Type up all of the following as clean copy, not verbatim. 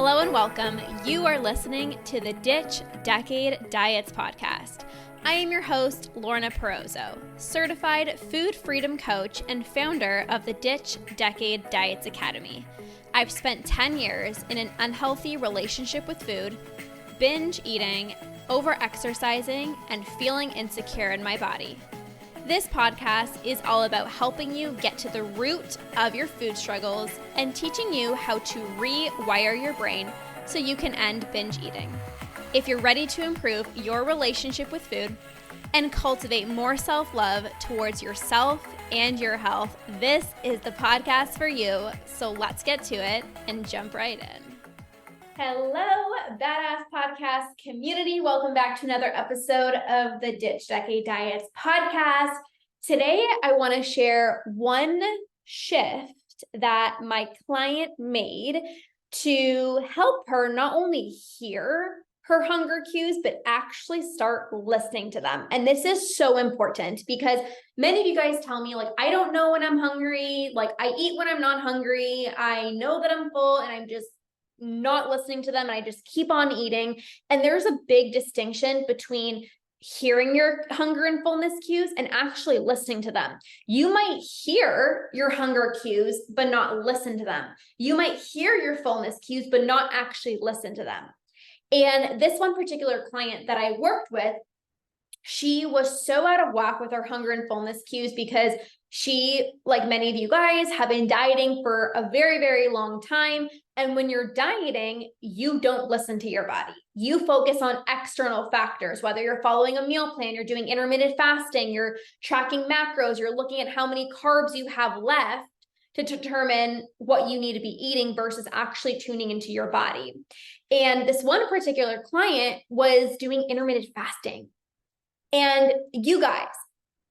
Hello and welcome. You are listening to the Ditch Decade Diets podcast. I am your host, Lorna, certified food freedom coach and founder of the Ditch Decade Diets Academy. I've spent 10 years in an unhealthy relationship with food, binge eating, over-exercising, and feeling insecure in my body. This podcast is all about helping you get to the root of your food struggles and teaching you how to rewire your brain so you can end binge eating. If you're ready to improve your relationship with food and cultivate more self-love towards yourself and your health, this is the podcast for you. So let's get to it and jump right in. Hello, Badass Podcast community. Welcome back to another episode of the Ditch Decade Diets podcast. Today, I want to share one shift that my client made to help her not only hear her hunger cues, but actually start listening to them. And this is so important because many of you guys tell me, like, I don't know when I'm hungry. Like, I eat when I'm not hungry. I know that I'm full and I'm just not listening to them, and I just keep on eating. And there's a big distinction between hearing your hunger and fullness cues and actually listening to them. You might hear your hunger cues, but not listen to them. You might hear your fullness cues, but not actually listen to them. And this one particular client that I worked with, she was so out of whack with her hunger and fullness cues because she, like many of you guys, have been dieting for a very, very long time. And when you're dieting, you don't listen to your body. You focus on external factors, whether you're following a meal plan, you're doing intermittent fasting, you're tracking macros, you're looking at how many carbs you have left to determine what you need to be eating versus actually tuning into your body. And this one particular client was doing intermittent fasting. And you guys,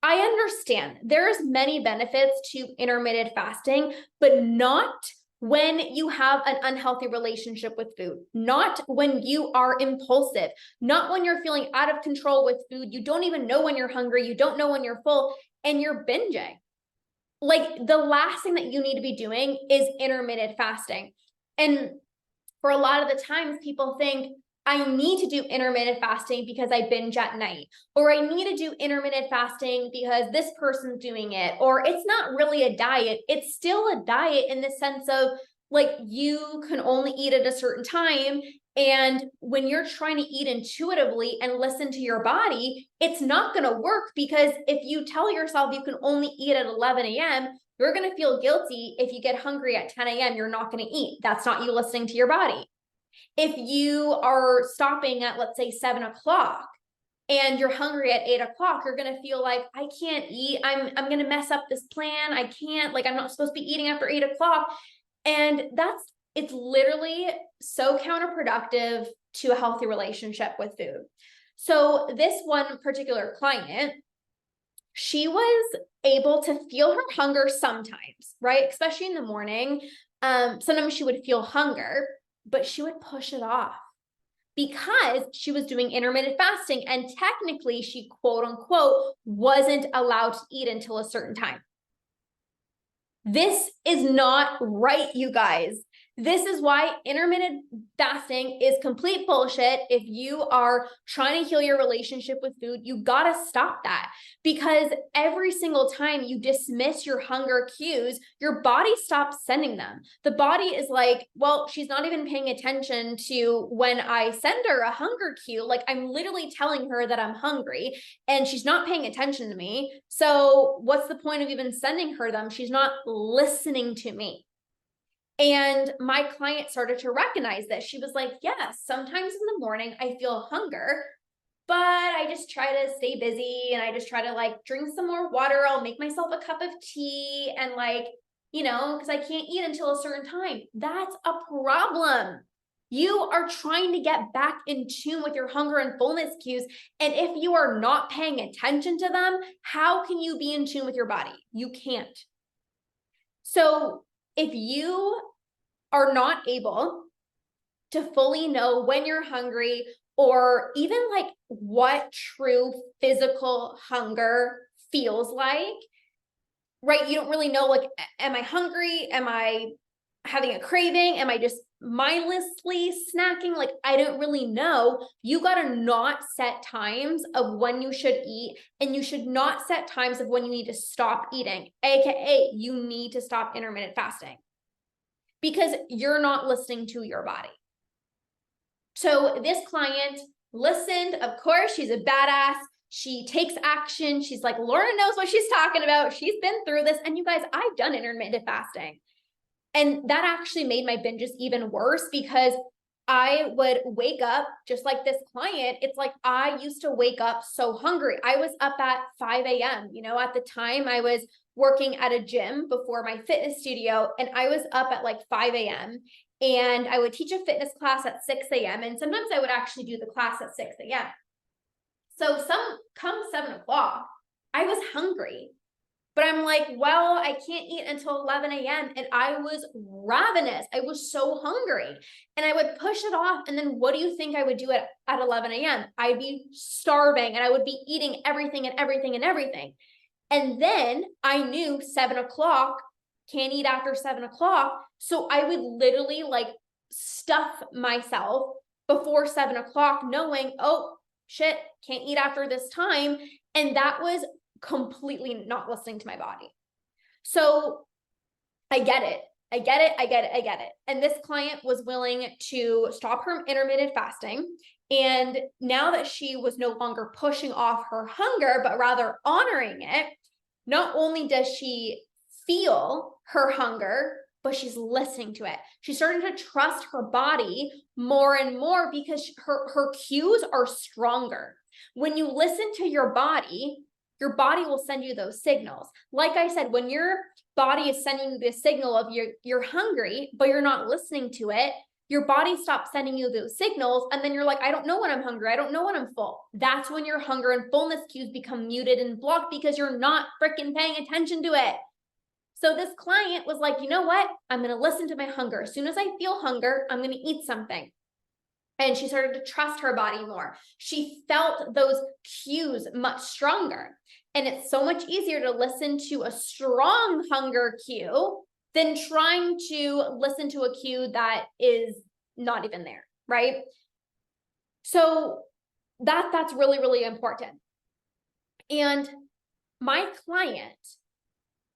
I understand there's many benefits to intermittent fasting, but not when you have an unhealthy relationship with food, not when you are impulsive, not when you're feeling out of control with food. You don't even know when you're hungry. You don't know when you're full and you're binging. Like, the last thing that you need to be doing is intermittent fasting. And for a lot of the times people think, I need to do intermittent fasting because I binge at night, or I need to do intermittent fasting because this person's doing it, or it's not really a diet. It's still a diet in the sense of, like, you can only eat at a certain time. And when you're trying to eat intuitively and listen to your body, it's not going to work, because if you tell yourself you can only eat at 11 a.m., you're going to feel guilty if you get hungry at 10 a.m. You're not going to eat. That's not you listening to your body. If you are stopping at, let's say, 7 o'clock and you're hungry at 8 o'clock, you're going to feel like, I can't eat. I'm going to mess up this plan. I can't, like, I'm not supposed to be eating after 8 o'clock. And it's literally so counterproductive to a healthy relationship with food. So this one particular client, she was able to feel her hunger sometimes, right? Especially in the morning. Sometimes she would feel hunger, but she would push it off because she was doing intermittent fasting, and technically she, quote unquote, wasn't allowed to eat until a certain time. This is not right, you guys. This is why intermittent fasting is complete bullshit. If you are trying to heal your relationship with food, you got to stop that, because every single time you dismiss your hunger cues, your body stops sending them. The body is like, well, she's not even paying attention to when I send her a hunger cue. Like, I'm literally telling her that I'm hungry and she's not paying attention to me. So what's the point of even sending her them? She's not listening to me. And my client started to recognize this. She was like, yes, sometimes in the morning I feel hunger, but I just try to stay busy and I just try to, like, drink some more water. I'll make myself a cup of tea and, like, because I can't eat until a certain time. That's a problem. You are trying to get back in tune with your hunger and fullness cues. And if you are not paying attention to them, how can you be in tune with your body? You can't. So if you are not able to fully know when you're hungry, or even, like, what true physical hunger feels like, right? You don't really know, like, am I hungry? Am I having a craving? Am I just mindlessly snacking. Like, I don't really know. You got to not set times of when you should eat, and you should not set times of when you need to stop eating, AKA you need to stop intermittent fasting, because you're not listening to your body. So this client listened. Of course, she's a badass. She takes action. She's like, Lorna knows what she's talking about. She's been through this. And you guys, I've done intermittent fasting. And that actually made my binges even worse, because I would wake up just like this client. It's like, I used to wake up so hungry. I was up at 5 a.m. You know, at the time I was working at a gym before my fitness studio, and I was up at like 5 a.m. and I would teach a fitness class at 6 a.m. And sometimes I would actually do the class at 6 a.m. So come 7 o'clock, I was hungry. But I'm like, well, I can't eat until 11 a.m. And I was ravenous. I was so hungry. And I would push it off. And then what do you think I would do at 11 a.m.? I'd be starving, and I would be eating everything and everything and everything. And then I knew 7 o'clock, can't eat after 7 o'clock. So I would literally like stuff myself before 7 o'clock, knowing, oh shit, can't eat after this time. And that was completely not listening to my body. So I get it. And this client was willing to stop her intermittent fasting. And now that she was no longer pushing off her hunger, but rather honoring it, not only does she feel her hunger, but she's listening to it. She's starting to trust her body more and more, because her cues are stronger. When you listen to your body will send you those signals. Like I said, when your body is sending you the signal of you're hungry, but you're not listening to it, your body stops sending you those signals. And then you're like, I don't know when I'm hungry. I don't know when I'm full. That's when your hunger and fullness cues become muted and blocked, because you're not freaking paying attention to it. So this client was like, you know what? I'm going to listen to my hunger. As soon as I feel hunger, I'm going to eat something. And she started to trust her body more. She felt those cues much stronger. And it's so much easier to listen to a strong hunger cue than trying to listen to a cue that is not even there, right? So that's really, really important. And my client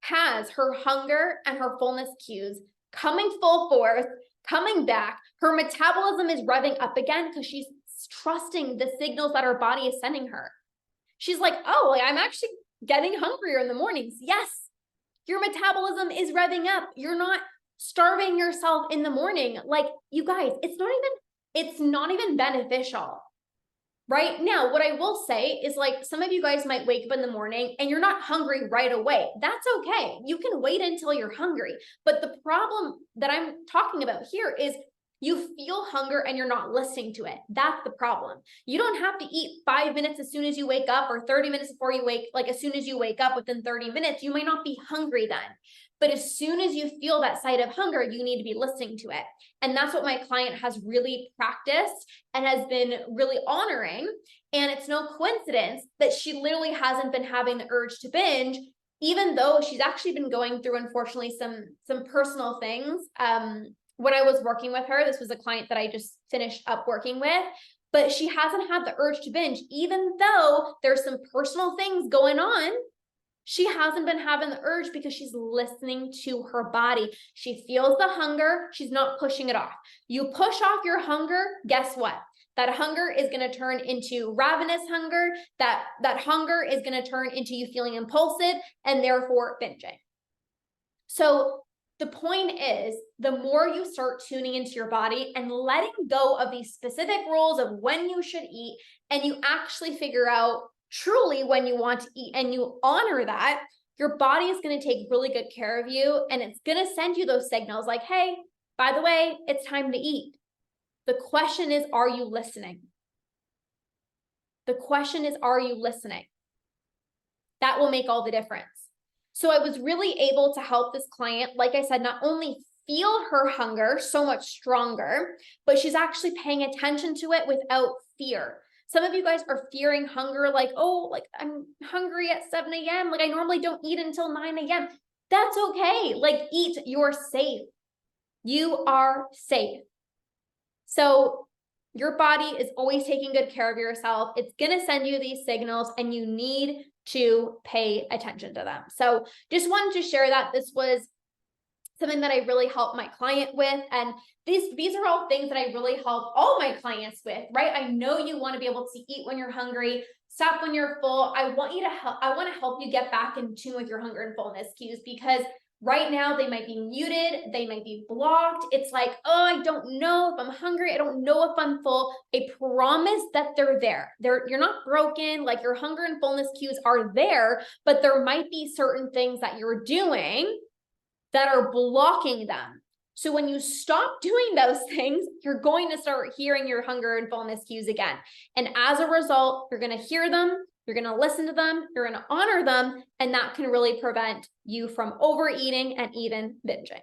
has her hunger and her fullness cues coming full force, coming back. Her metabolism is revving up again because she's trusting the signals that her body is sending her. She's like, oh, I'm actually getting hungrier in the mornings. Yes, your metabolism is revving up. You're not starving yourself in the morning. Like, you guys, it's not even beneficial. Right now, what I will say is, like, some of you guys might wake up in the morning and you're not hungry right away. That's okay. You can wait until you're hungry. But the problem that I'm talking about here is you feel hunger and you're not listening to it. That's the problem. You don't have to eat 5 minutes as soon as you wake up, or 30 minutes before you wake, like as soon as you wake up within 30 minutes, you might not be hungry then. But as soon as you feel that side of hunger, you need to be listening to it. And that's what my client has really practiced and has been really honoring. And it's no coincidence that she literally hasn't been having the urge to binge, even though she's actually been going through, unfortunately, some personal things. When I was working with her, this was a client that I just finished up working with, but she hasn't had the urge to binge, even though there's some personal things going on. She hasn't been having the urge because she's listening to her body. She feels the hunger. She's not pushing it off. You push off your hunger, guess what? That hunger is going to turn into ravenous hunger. That hunger is going to turn into you feeling impulsive and therefore binging. So the point is, the more you start tuning into your body and letting go of these specific rules of when you should eat, and you actually figure out truly when you want to eat and you honor that, your body is going to take really good care of you, and it's going to send you those signals like, hey, by the way, it's time to eat. The question is, are you listening? The question is, are you listening? That will make all the difference. So I was really able to help this client, like I said, not only feel her hunger so much stronger, but she's actually paying attention to it without fear. Some of you guys are fearing hunger, like, oh, like I'm hungry at 7 a.m. Like I normally don't eat until 9 a.m. That's okay. Like, eat, you're safe. You are safe. So your body is always taking good care of yourself. It's going to send you these signals and you need to pay attention to them. So just wanted to share that. This was something that I really help my client with. And these are all things that I really help all my clients with, right? I know you want to be able to eat when you're hungry, stop when you're full. I want to help you get back in tune with your hunger and fullness cues, because right now they might be muted, they might be blocked. It's like, oh, I don't know if I'm hungry, I don't know if I'm full. I promise that they're there. You're not broken. Like, your hunger and fullness cues are there, but there might be certain things that you're doing that are blocking them. So when you stop doing those things, you're going to start hearing your hunger and fullness cues again. And as a result, you're going to hear them, you're going to listen to them, you're going to honor them, and that can really prevent you from overeating and even binging.